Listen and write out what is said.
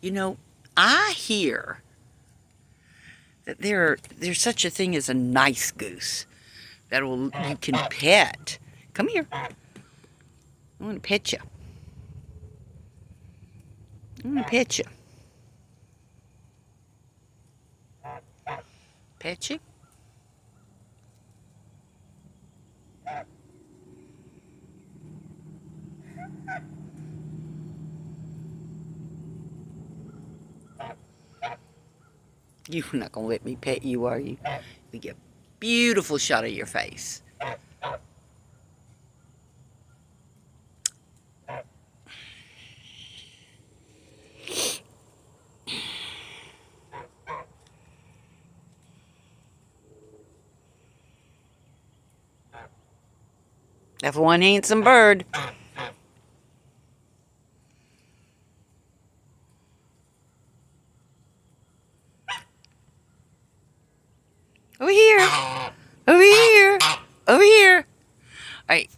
You know, I hear that there's such a thing as a nice goose you can pet. Come here. I want to pet you. I want to pet you. Pet you? You're not going to let me pet you, are you? We get a beautiful shot of your face. That's one handsome bird. Over here. Over here. Over here. All right.